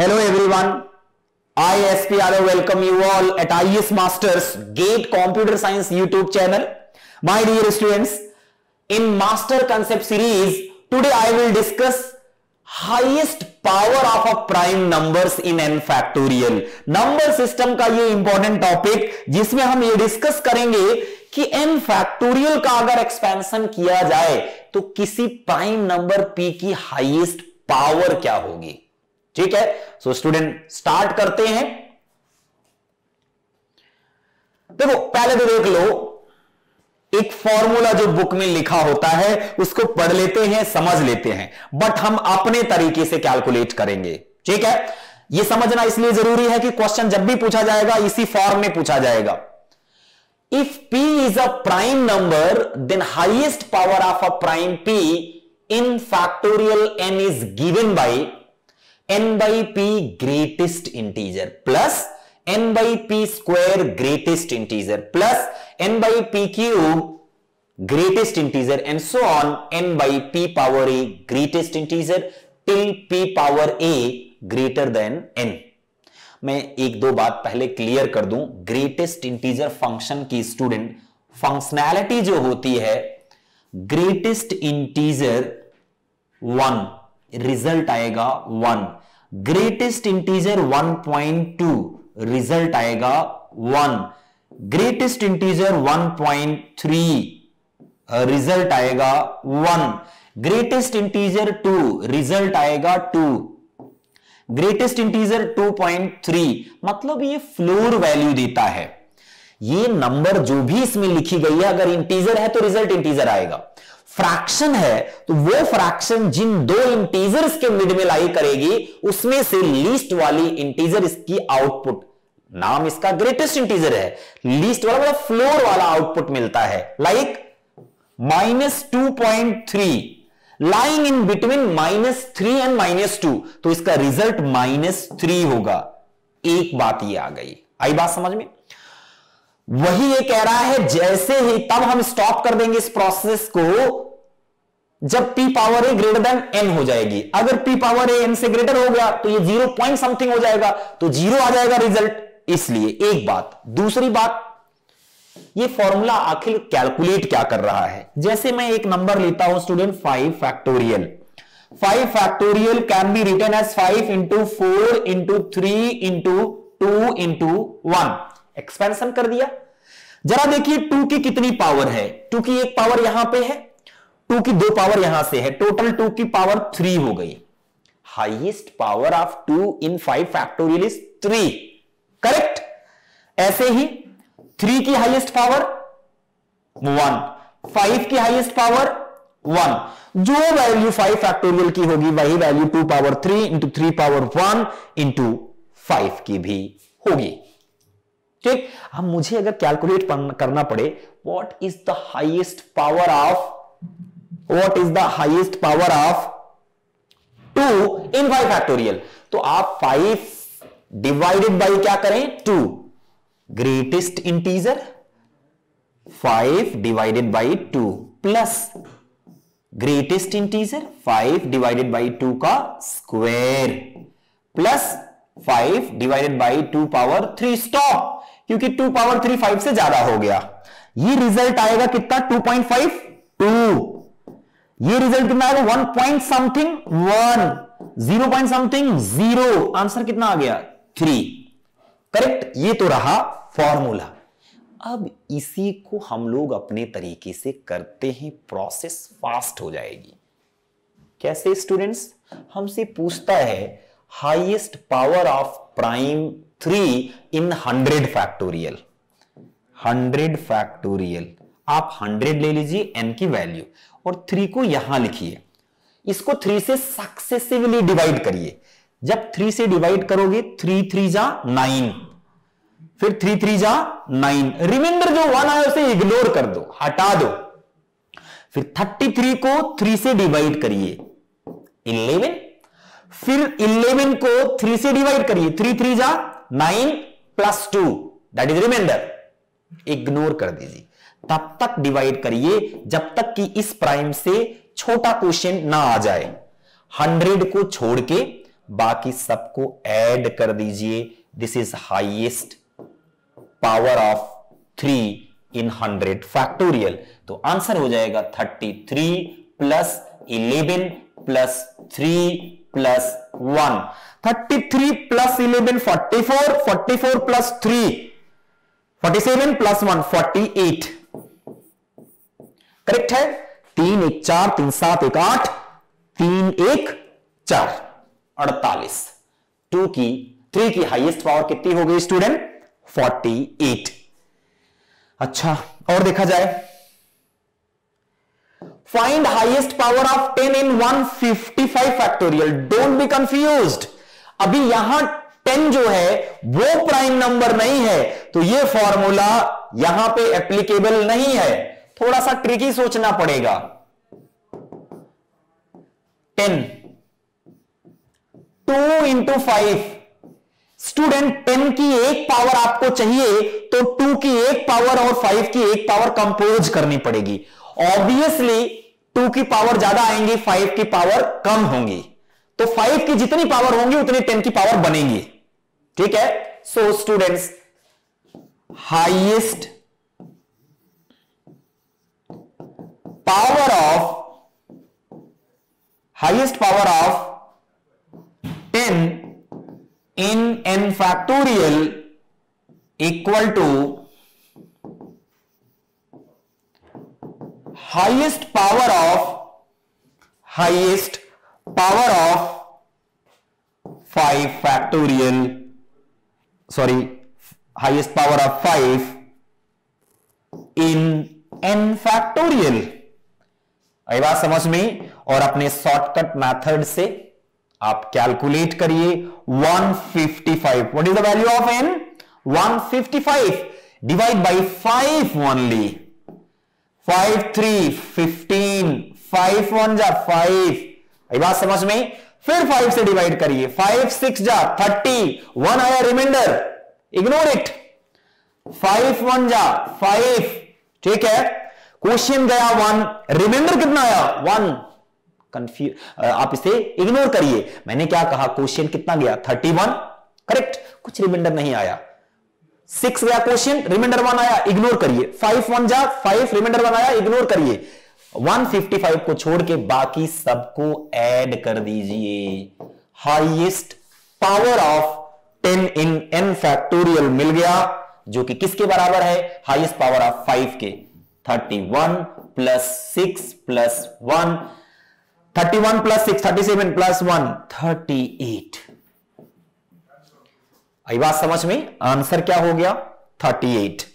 Hello everyone, I SP Yadav welcome you all at IES Masters GATE Computer Science YouTube channel. My dear students, in Master Concept series, today I will discuss highest power of a prime numbers in n factorial. Number system का ये important topic जिसमें हम ये discuss करेंगे कि n factorial का अगर expansion किया जाए तो किसी prime number p की highest power क्या होगी. ठीक है, सो स्टूडेंट स्टार्ट करते हैं. देखो पहले तो देख लो, एक फॉर्मूला जो बुक में लिखा होता है उसको पढ़ लेते हैं, समझ लेते हैं, बट हम अपने तरीके से कैलकुलेट करेंगे. ठीक है, यह समझना इसलिए जरूरी है कि क्वेश्चन जब भी पूछा जाएगा इसी फॉर्म में पूछा जाएगा. If p is a prime number then highest power of a prime p in factorial n is given by n by p greatest integer plus n by p square greatest integer plus n by p cube greatest integer and so on n by p power a greatest integer till p power a greater than n. मैं एक दो बात पहले clear कर दूं. Greatest integer function की student functionality जो होती है, ग्रेटेस्ट इंटीजर 1, रिजल्ट आएगा 1. ग्रेटेस्ट इंटीजर 1.2, रिजल्ट आएगा 1. ग्रेटेस्ट इंटीजर 1.3, रिजल्ट आएगा 1. ग्रेटेस्ट इंटीजर 2, रिजल्ट आएगा 2. ग्रेटेस्ट इंटीजर 2.3, मतलब ये फ्लोर वैल्यू देता है. ये नंबर जो भी इसमें लिखी गई है, अगर इंटीजर है तो रिजल्ट इंटीजर आएगा. फ्रैक्शन है तो वो फ्रैक्शन जिन दो इंटीजर्स के मिड में लाई करेगी उसमें से लीस्ट वाली इंटीजर इसकी आउटपुट, नाम इसका ग्रेटेस्ट इंटीजर है, लीस्ट वाला मतलब फ्लोर वाला आउटपुट मिलता है. Like -2.3 lying in between -3 and -2, तो इसका रिजल्ट -3 होगा. एक बात ये आ गई, आई बात समझ में. वही ये कह रहा है जैसे ही, तब हम स्टॉप कर देंगे इस प्रोसेस को जब p power a greater than n हो जाएगी. अगर p पावर a n से ग्रेटर हो गया तो ये 0 पॉइंट समथिंग हो जाएगा, तो 0 आ जाएगा रिजल्ट. इसलिए एक बात. दूसरी बात, ये फॉर्मूला आखिर कैलकुलेट क्या कर रहा है. जैसे मैं एक नंबर लेता हूं student 5 factorial. 5 factorial can be written as 5 into 4 into 3 into 2 into 1. Expansion कर दिया. जरा देखिए 2 की कितनी पावर है. 2 की एक पावर यहां पे है, 2 की 2 पावर यहां से है, टोटल 2 की पावर 3 हो गई. Highest power of 2 in 5 factorial is 3. Correct. ऐसे ही 3 की हाईएस्ट पावर 1, 5 की हाईएस्ट पावर 1. जो वैल्यू 5 फैक्टोरियल की होगी वही value 2 power 3 into 3 power 1 into 5 की भी होगी. ठीक. अब मुझे अगर कैलकुलेट करना पड़े what is the highest power of 2 in 5 factorial, तो आप 5 डिवाइडेड बाई क्या करें 2, greatest integer 5 divided by 2 plus greatest integer 5 divided by 2 का square plus 5 divided by 2 power 3. Stop, क्योंकि 2 पावर 3 5 से ज्यादा हो गया. ये रिजल्ट आएगा कितना 2.5 2. ये रिजल्ट कितना आएगा 1 point something 1, 0 point something 0. Answer कितना आ गया 3. करेक्ट. ये तो रहा फॉर्मूला. अब इसी को हम लोग अपने तरीके से करते हैं, प्रोसेस फास्ट हो जाएगी. कैसे स्टूडेंट्स? हमसे पूछता है highest power of prime 3 in 100 factorial. 100 factorial, आप 100 ले लीजिए n की वैल्यू और 3 को यहां लिखिए. इसको 3 से सक्सेसिवली डिवाइड करिए. जब 3 से डिवाइड करोगे 3 3 जा 9, फिर 3 3 जा 9. रिमाइंडर जो 1 है उसे इग्नोर कर दो, हटा दो. फिर 33 को 3 से डिवाइड करिए 11, फिर 11 को 3 से डिवाइड करिए 3 3 जा 9 plus 2, that is remainder. Ignore कर दीजिए. तब तक डिवाइड करिए जब तक कि इस प्राइम से छोटा क्वेश्चन ना आ जाए. 100 को छोड़ के बाकी सबको ऐड कर दीजिए। This is highest power of 3 in 100 factorial. तो आंसर हो जाएगा 33 plus 11 plus 3 plus 1। 33 plus 11 44, 44 plus 3 47 plus 1 48। Correct है। 3 1 4, 3 7 1 8, 3 1 4 48। 3 की हाईएस्ट पावर कितनी हो गई स्टूडेंट? 48। अच्छा, और देखा जाए, find highest power of 10 in 155 factorial. Don't be confused. अभी यहां 10 जो है वो प्राइम नंबर नहीं है, तो ये फॉर्मूला यहां पे एप्लीकेबल नहीं है। थोड़ा सा ट्रिकी सोचना पड़ेगा। 10 2 इंटू 5। स्टूडेंट 10 की एक पावर आपको चाहिए तो 2 की एक पावर और 5 की एक पावर कंपोज करनी पड़ेगी। ऑब्वियसली 2 की पावर ज्यादा आएंगी, 5 की पावर कम होंगी, तो 5 की जितनी पावर होंगी उतनी 10 की पावर बनेगी। ठीक है। So students, highest power of 10 in n factorial equal to highest power of 5 factorial, sorry, highest power of 5 in n factorial। आई बात समझ में? और अपने शॉर्टकट मेथड से आप कैलकुलेट करिए 155। What is the value of n? 155 divide by 5 only. 5 3 15, 5 1 जा 5। ये बात समझ में? फिर 5 से डिवाइड करिए, 5 6 जा 30, 1 आया रिमाइंडर, इग्नोर इट। 5 1 जा 5। ठीक है। क्वेश्चन गया 1, रिमाइंडर कितना आया? 1। कंफ्यूज, आप इसे इग्नोर करिए। मैंने क्या कहा? क्वेश्चन कितना गया? 31। करेक्ट। कुछ रिमाइंडर नहीं आया। 6 गया क्वेश्चन, रिमाइंडर 1 आया, इग्नोर करिए। 5 1 जा 5, रिमाइंडर 1 आया, इग्नोर करिए। 155 को छोड़ के बाकी सबको ऐड कर दीजिए। Highest power of 10 in n factorial मिल गया, जो कि किसके बराबर है? हाईएस्ट पावर ऑफ 5 के। 31 प्लस 6 प्लस 1, 31 प्लस 6 37 प्लस 1 38। आई बात समझ में? आंसर क्या हो गया? 38।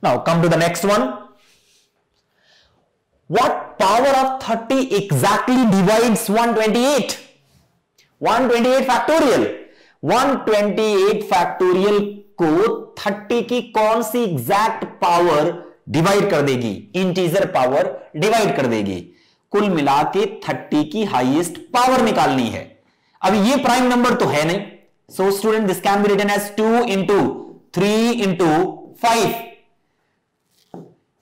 Now come to the next one. What power of 30 exactly divides 128? 128 factorial. 128 factorial को 30 की कौन सी एग्जैक्ट पावर डिवाइड कर देगी? इंटीजर पावर डिवाइड कर देगी। कुल मिला के 30 की हाईएस्ट पावर निकालनी है। अब ये प्राइम नंबर तो है नहीं, so student this can be written as 2 into 3 into 5।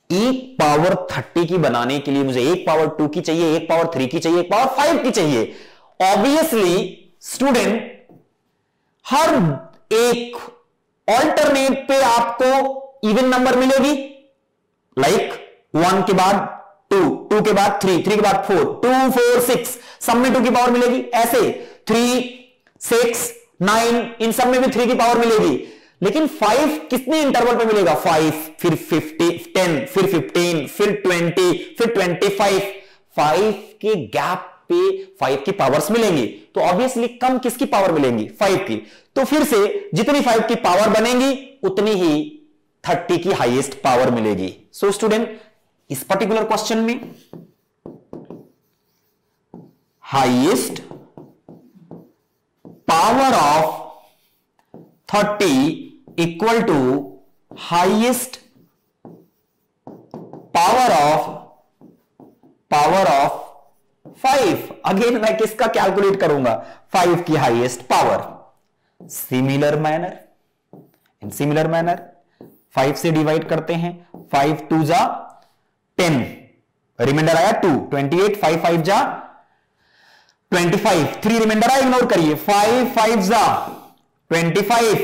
एक पावर 30 की बनाने के लिए मुझे एक पावर 2 की चाहिए, एक पावर 3 की चाहिए, एक पावर 5 की चाहिए। ऑब्वियसली स्टूडेंट हर एक ऑल्टरनेट पे आपको इवन नंबर मिलेगी। लाइक 1 के बाद 2, 2 के बाद 3, 3 के बाद 4, 2 4 6, सब में 2 की पावर मिलेगी। ऐसे 3 6 9, इन सब में भी 3 की पावर मिलेगी। लेकिन 5 कितने इंटरवल पे मिलेगा? 5, फिर 50, 10, फिर 15, फिर 20, फिर 25। 5 के गैप पे 5 की पावर्स मिलेंगी, तो ऑब्वियसली कम किसकी पावर मिलेंगी? 5 की। तो फिर से जितनी 5 की पावर बनेगी उतनी ही 30 की हाईएस्ट पावर मिलेगी। सो स्टूडेंट, इस पर्टिकुलर क्वेश्चन में highest power of 30 equal to highest power of 5। Again मैं किसका कैलकुलेट करूंगा? 5 की हाईएस्ट पावर। सिमिलर मैनर 5 से डिवाइड करते हैं। 5 2 जा 10, रिमाइंडर आया 2, 28, 5 5 जा 25, 3 रिमाइंडर आया, इग्नोर करिए, 5 5 जा 25,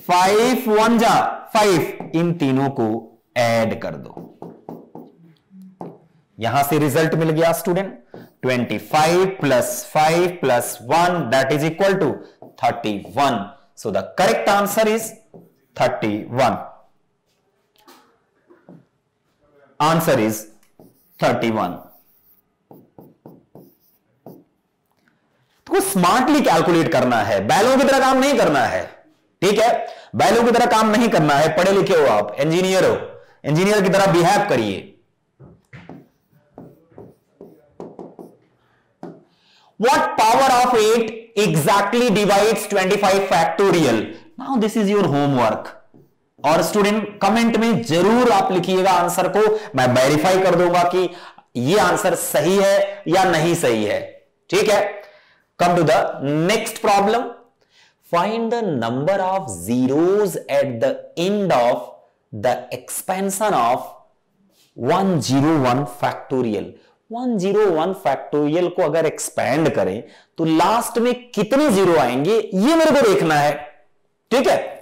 5 1 जा 5, इन तीनों को ऐड कर दो, यहां से रिजल्ट मिल गया student 25 plus 5 plus 1 that is equal to 31. So the correct answer is 31. Answer is 31. तो स्मार्टली कैलकुलेट करना है, बैलों की तरह काम नहीं करना है, ठीक है, बैलों की तरह काम नहीं करना है, पढ़े लिखे हो आप, इंजीनियर हो, इंजीनियर की तरह बिहेव करिए. What power of 8 exactly divides 25 factorial? Now this is your homework. और स्टूडेंट कमेंट में जरूर आप लिखिएगा आंसर को, मैं वेरीफाई कर दूंगा कि ये आंसर सही है या नहीं सही है, ठीक है. Come to the next problem. Find the number of zeros at the end of the expansion of 101 factorial. 101 factorial को अगर एक्सपेंड करें तो लास्ट में कितने जीरो आएंगे ये मेरे को देखना है, ठीक है.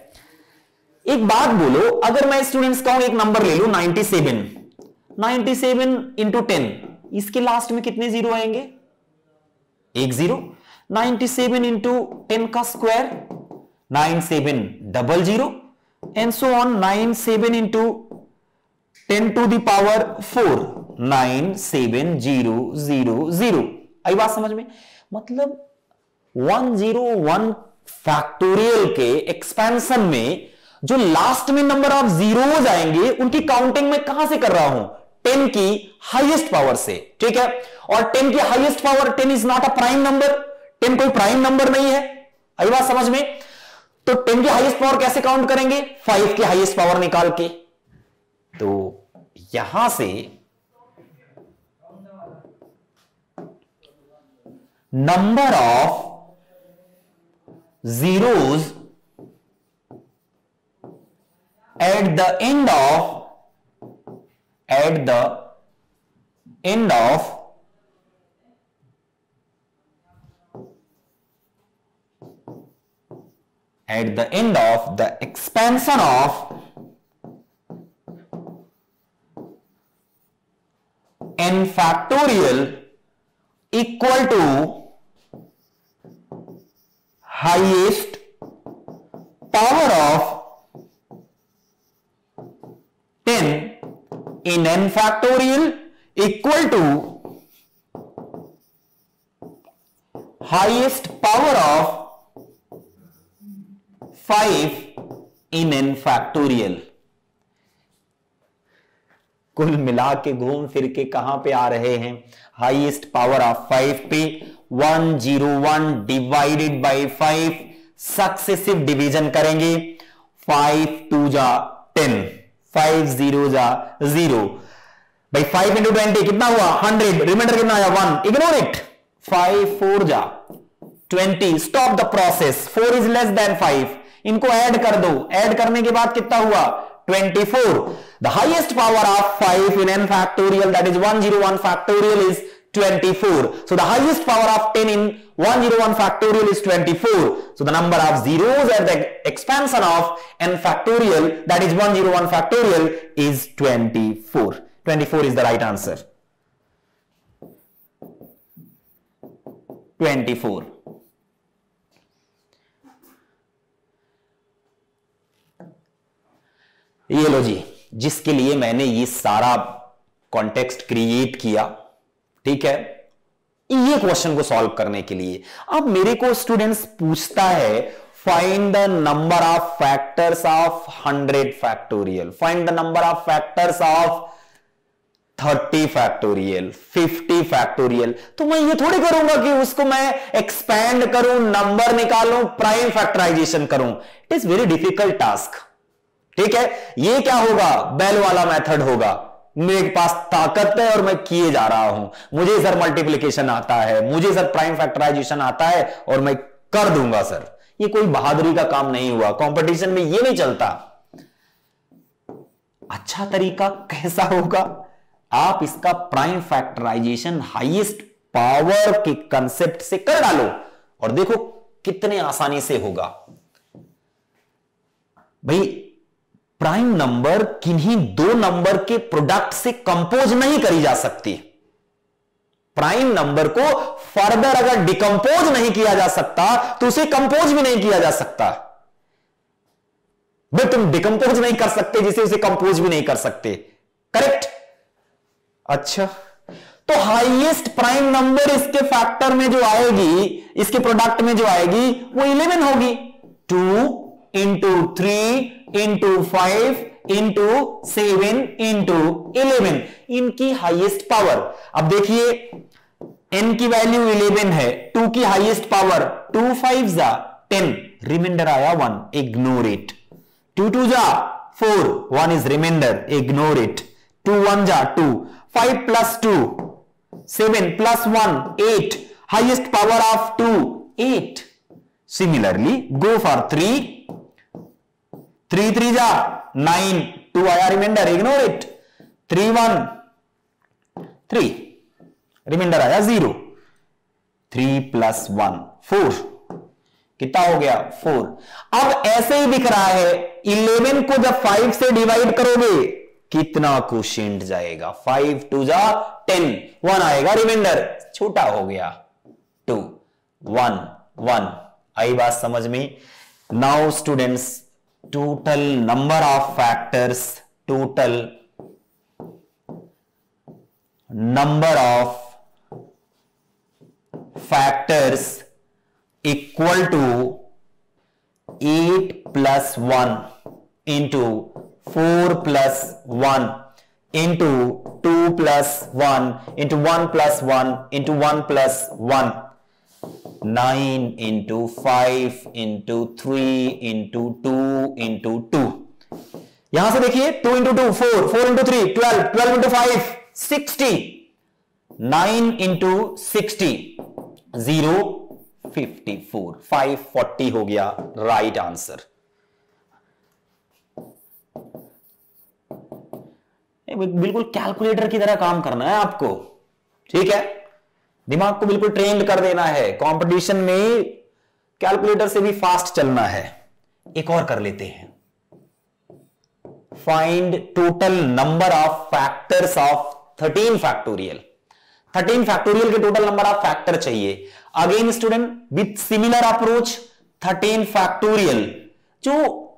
एक बात बोलो, अगर मैं स्टूडेंट्स कहूं एक नंबर ले लो 97 इंटू 10, इसके लास्ट में कितने जीरो आएंगे? एक जीरो. 97 इंटू 10 का square 9700 and so on. 97 into 10 to the power 4 97000. आई बात समझ में? मतलब 101 फैक्टोरियल के एक्सपेंशन में जो लास्ट में नंबर ऑफ जीरोज आएंगे उनकी काउंटिंग में कहां से कर रहा हूं? 10 की हाईएस्ट पावर से, ठीक है. और 10 की highest power, 10 is not a prime number, 10 कोई प्राइम नंबर नहीं है. आई बात समझ में? तो 10 की हाईएस्ट पावर कैसे काउंट करेंगे? 5 की हाईएस्ट पावर निकाल के. तो यहां से number of zeros at the end of the expansion of n factorial equal to highest power of 10 in n factorial equal to highest power of 5 in n factorial. कुल मिला के घूम फिर के कहां पे आ रहे हैं? हाईएस्ट पावर ऑफ 5 पे. 101 डिवाइडेड बाय 5 सक्सेसिव डिवीजन करेंगे. 5 2 जा 10, 5 0 जा 0 भाई. 5 इंटू 20 कितना हुआ? 100. रिमाइंडर कितना आया? 1. Ignore it. 5 4 जा 20. Stop the process. 4 is less than 5. इनको ऐड कर दो. ऐड करने के बाद कितना हुआ? 24. The highest power of 5 in n factorial, that is 101 factorial, is 24. So the highest power of 10 in 101 factorial is 24. So the number of zeros at the expansion of n factorial, that is 101 factorial, is 24. 24 is the right answer. 24. ये लो जी, जिसके लिए मैंने ये सारा context create किया, ठीक है, ये क्वेश्चन को सॉल्व करने के लिए. अब मेरे को स्टूडेंट्स पूछता है find the number of factors of 100 factorial, find the number of factors of 30 factorial, 50 factorial. तो मैं ये थोड़ी करूंगा कि उसको मैं एक्सपैंड करूं, नंबर निकालूं, प्राइम फैक्टराइजेशन करूं. It is very difficult task, ठीक है. ये क्या होगा? बेल वाला मेथड होगा. मेरे पास ताकत है और मैं किए जा रहा हूं. मुझे सर मल्टीप्लिकेशन आता है, मुझे सर प्राइम फैक्टराइजेशन आता है और मैं कर दूंगा सर. ये कोई बहादुरी का काम नहीं हुआ. कंपटीशन में ये नहीं चलता. अच्छा तरीका कैसा होगा? आप इसका प्राइम फैक्टराइजेशन हाईएस्ट पावर के कंसेप्ट से कर डालो और देखो कितने आसानी से होगा। भाई प्राइम नंबर किन्हीं दो नंबर के प्रोडक्ट से कंपोज नहीं करी जा सकती। प्राइम नंबर को फर्दर अगर डिकंपोज नहीं किया जा सकता तो उसे कंपोज भी नहीं किया जा सकता। भाई तुम डिकंपोज नहीं कर सकते जिसे उसे कंपोज भी नहीं कर सकते, करेक्ट। अच्छा, तो हाईएस्ट प्राइम नंबर इसके फैक्टर में जो आएगी, इसके प्रोडक्ट में जो आएगी वो 11 होगी। 2 इंटू 3 इंटू 5 इंटू 7 इंटू 11, इनकी हाईएस्ट पावर। अब देखिए n की वैल्यू 11 है, 2 की हाईएस्ट पावर 2 5 जा 10, रिमाइंडर आया 1, इग्नोर इट। 2 2 जा 4, 1 इज रिमाइंडर, इग्नोर इट। 2 1 जा 2, 5 plus 2 7 plus 1 8, highest power of 2 8। Similarly go for 3 3 जा 9, 2 आया रिमाइंडर, इग्नोर इट। 3 1 3, रिमाइंडर आया 0। 3 प्लस 1 4, कितना हो गया 4। अब ऐसे ही दिख रहा है 11 को जब 5 से डिवाइड करोगे कितना क्वोशिएंट जाएगा, 5 2 जा 10, 1 आएगा रिमाइंडर, छोटा हो गया 2 1 1। आई बात समझ में? Now students, total number of factors, total number of factors equal to 8 plus 1 into 4 plus 1 into 2 plus 1 into 1 plus 1 into 1 plus 1, 9 into 5 into 3 into 2 into 2। यहां से देखिए 2 इंटू 2 4, 4 इंटू 3 12, 12 इंटू 5 60, 9 इंटू 60 0 54, 540 हो गया राइट आंसर। बिल्कुल calculator की तरह काम करना है आपको, ठीक है। दिमाग को बिल्कुल ट्रेंड कर देना है, कंपटीशन में कैलकुलेटर से भी फास्ट चलना है। एक और कर लेते हैं, find total number of factors of 13 factorial. 13 factorial के टोटल नंबर ऑफ फैक्टर चाहिए। Again student with similar approach, 13 factorial जो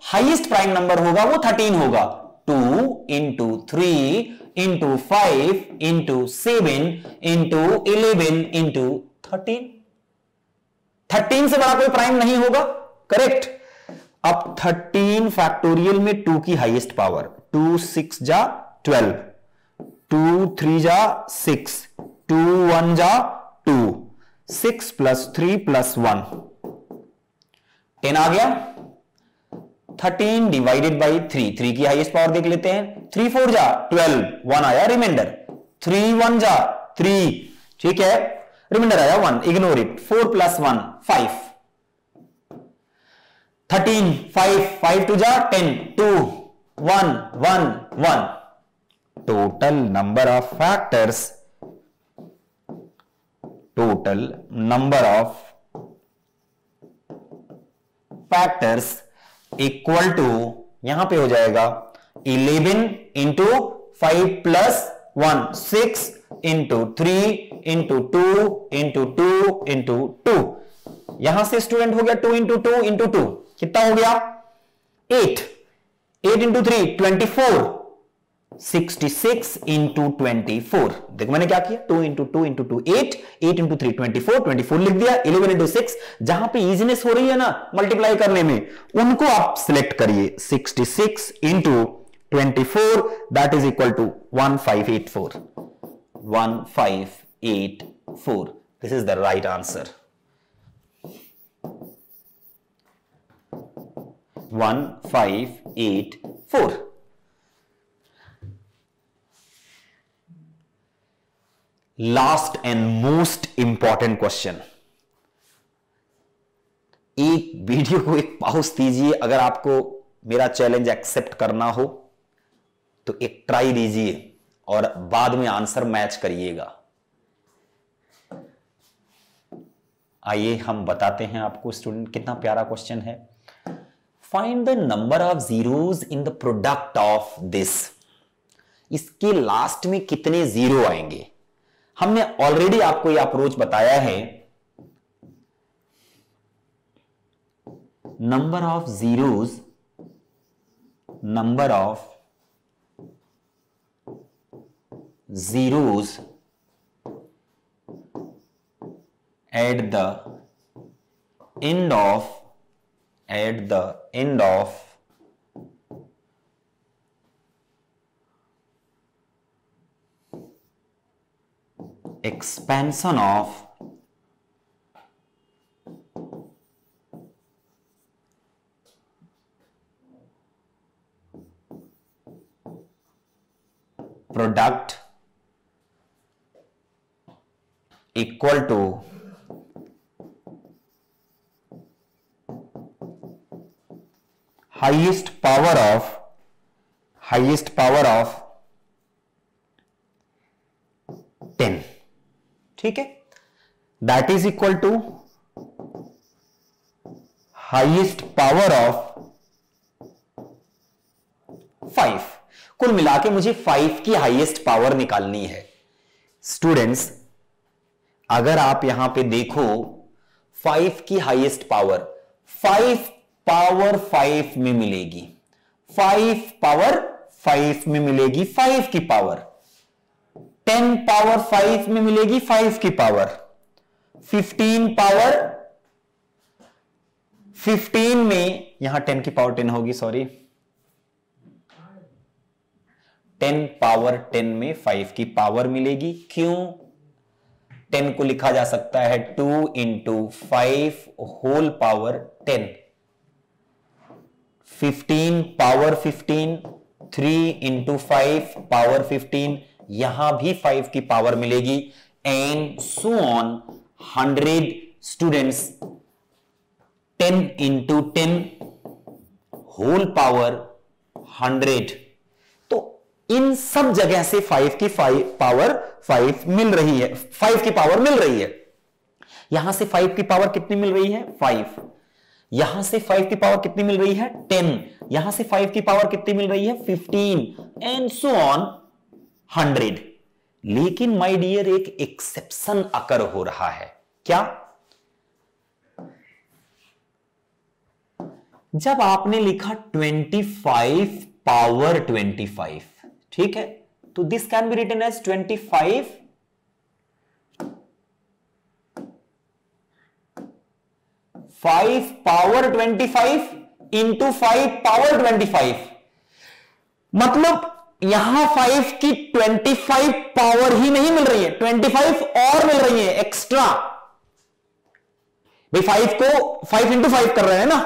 हाईएस्ट प्राइम नंबर होगा वो 13 होगा। 2 into 3 into 5 into 7 into 11 into 13। 13 से बड़ा कोई प्राइम नहीं होगा, करेक्ट। अब 13 फैक्टोरियल में 2 की हाईएस्ट पावर, 2 6 जा 12, 2 3 जा 6, 2 1 जा 2, 6 प्लस 3 प्लस 1 10 आ गया। 13 डिवाइडेड बाई 3, 3 की हाईएस्ट पावर देख लेते हैं। 3 4 जा 12, 1 आया रिमाइंडर। 3 1 जा 3, ठीक है, रिमाइंडर आया 1, इग्नोर इट। 4 प्लस 1 5, 13 5 5 2 जा 10, 2 1 1 1। Total number of factors, total number of factors equal to, यहां पे हो जाएगा 11 into 5 plus 1 6 into 3 into 2 into 2 into 2। यहां से स्टूडेंट हो गया 2 इंटू 2 इंटू 2, कितना हो गया 8, 8 इंटू 3 24, 66 इंटू 24। देखो मैंने क्या किया, 2 इंटू 2 इंटू 2 8, 8 इंटू 3 24, 24 लिख दिया। 11 इंटू 6, जहां पे इजीनेस हो रही है ना मल्टीप्लाई करने में, उनको आप सिलेक्ट करिए। 66 into 24 that is equal to 1584, 1584। This is the right answer, 1584। Last and most important question. एक वीडियो को एक पॉज दीजिए, अगर आपको मेरा चैलेंज एक्सेप्ट करना हो तो एक ट्राई दीजिए और बाद में आंसर मैच करिएगा। आइए हम बताते हैं आपको स्टूडेंट, कितना प्यारा क्वेश्चन है। Find the number of zeros in the product of this. इसके लास्ट में कितने जीरो आएंगे। हमने ऑलरेडी आपको यह अप्रोच बताया है। Number of zeros, number of zeros at the end of expansion of product equal to highest power of 10, ठीक है, that is equal to highest power of 5। कुल मिला के मुझे 5 की हाईएस्ट पावर निकालनी है। स्टूडेंट्स अगर आप यहां पे देखो 5 की हाईएस्ट पावर 5 पावर 5 में मिलेगी, 5 पावर 5 में मिलेगी 5 की पावर, 10 पावर 5 में मिलेगी 5 की पावर, 15 पावर 15 में यहां 10 की पावर 10 होगी, सॉरी 10 पावर 10 में 5 की पावर मिलेगी। क्यों? 10 को लिखा जा सकता है 2 into 5 whole power 10, 15 power 15, 3 into 5 power 15, यहां भी 5 की पावर मिलेगी, and so on 100 students, 10 into 10 whole power 100। तो इन सब जगह से 5 की पावर 5 मिल रही है, 5 की पावर मिल रही है। यहां से 5 की पावर कितनी मिल रही है? 5। यहां से 5 की पावर कितनी मिल रही है? 10। यहां से 5 की पावर कितनी मिल रही है? 15 एंड सो ऑन 100। लेकिन माय डियर एक एक्सेप्शन अकर हो रहा है। क्या? जब आपने लिखा 25 पावर 25, ठीक है, तो this can be written as 25 5 power 25 into 5 power 25। मतलब यहां 5 की 25 पावर ही नहीं मिल रही है, 25 और मिल रही है एक्स्ट्रा। भाई 5 को 5 इंटू 5 कर रहे हैं ना,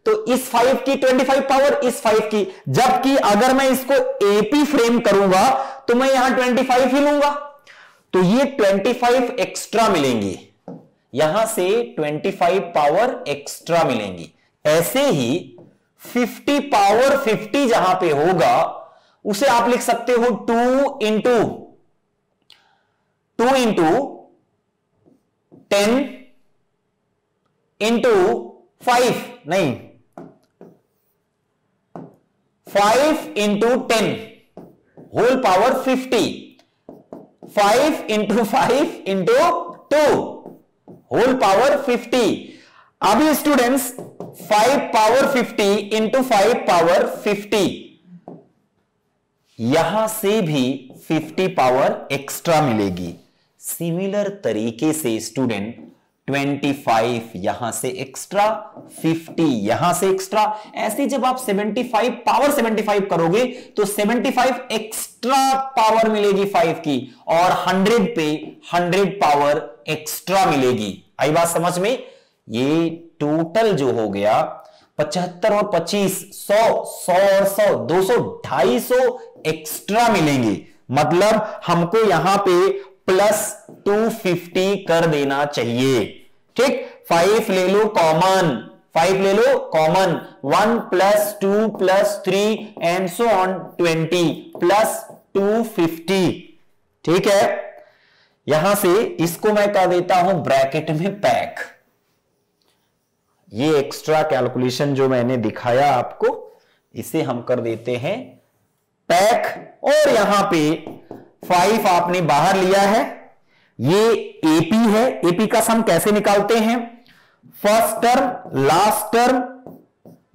तो इस 5 की 25 पावर इस 5 की, जबकि अगर मैं इसको एपी फ्रेम करूंगा तो मैं यहां 25 ही लूंगा, तो ये 25 एक्स्ट्रा मिलेंगी, यहां से 25 पावर एक्स्ट्रा मिलेंगी। ऐसे ही 50 पावर 50 जहां पे होगा उसे आप लिख सकते हो 2 इंटू 10 इंटू 5, नहीं 5 into 10 whole power 50, 5 into 5 into 2 whole power 50। अभी स्टूडेंट्स 5 पावर 50 इंटू 5 पावर 50, यहां से भी 50 पावर एक्स्ट्रा मिलेगी। सिमिलर तरीके से स्टूडेंट 25 यहां से एक्स्ट्रा, 50 यहां से एक्स्ट्रा, ऐसे जब आप 75 पावर 75 करोगे तो 75 एक्स्ट्रा पावर मिलेगी 5 की, और 100 पे 100 पावर एक्स्ट्रा मिलेगी। आई बात समझ में? ये टोटल जो हो गया 75 और 25, 100 और 100, 200, 250 एक्स्ट्रा मिलेंगे। मतलब हमको यहां पे प्लस 250 कर देना चाहिए। ठीक, 5 ले लो कॉमन, 5 ले लो common, 1 plus 2 plus 3 and so on 20 plus 250। ठीक है, यहां से इसको मैं कह देता हूं ब्रैकेट में पैक। ये एक्स्ट्रा कैलकुलेशन जो मैंने दिखाया आपको, इसे हम कर देते हैं पैक। और यहां पे 5 आपने बाहर लिया है, ये एपी है। एपी का सम कैसे निकालते हैं? First term last term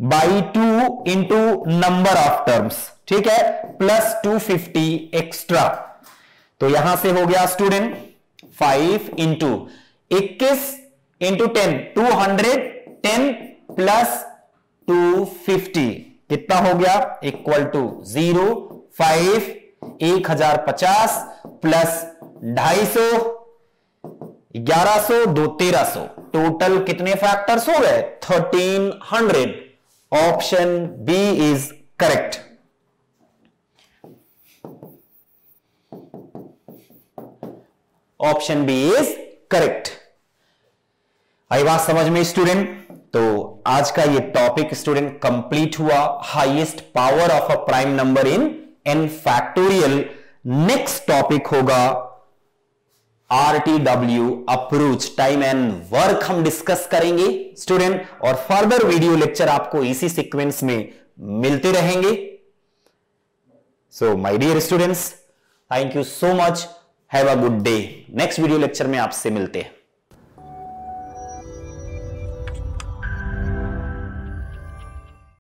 by 2 into number of terms. ठीक है, प्लस 250 एक्स्ट्रा। तो यहां से हो गया स्टूडेंट 5 इंटू 21 इंटू 10, 210 प्लस 250 कितना हो गया? इक्वल टू 0, 5, 1050 प्लस 250, 1100, 2 1300, टोटल कितने फैक्टर्स हो गए? 1300। Option B is correct. Option B is correct. आई बात समझ में स्टूडेंट? तो आज का ये टॉपिक स्टूडेंट कंप्लीट हुआ, highest power of a prime number in N factorial. Next topic होगा RTW approach, time and work हम डिस्कस करेंगे स्टूडेंट, और फर्दर वीडियो लेक्चर आपको इसी सीक्वेंस में मिलते रहेंगे। So my dear students, thank you so much, have a good day. Next video lecture में आपसे मिलते हैं।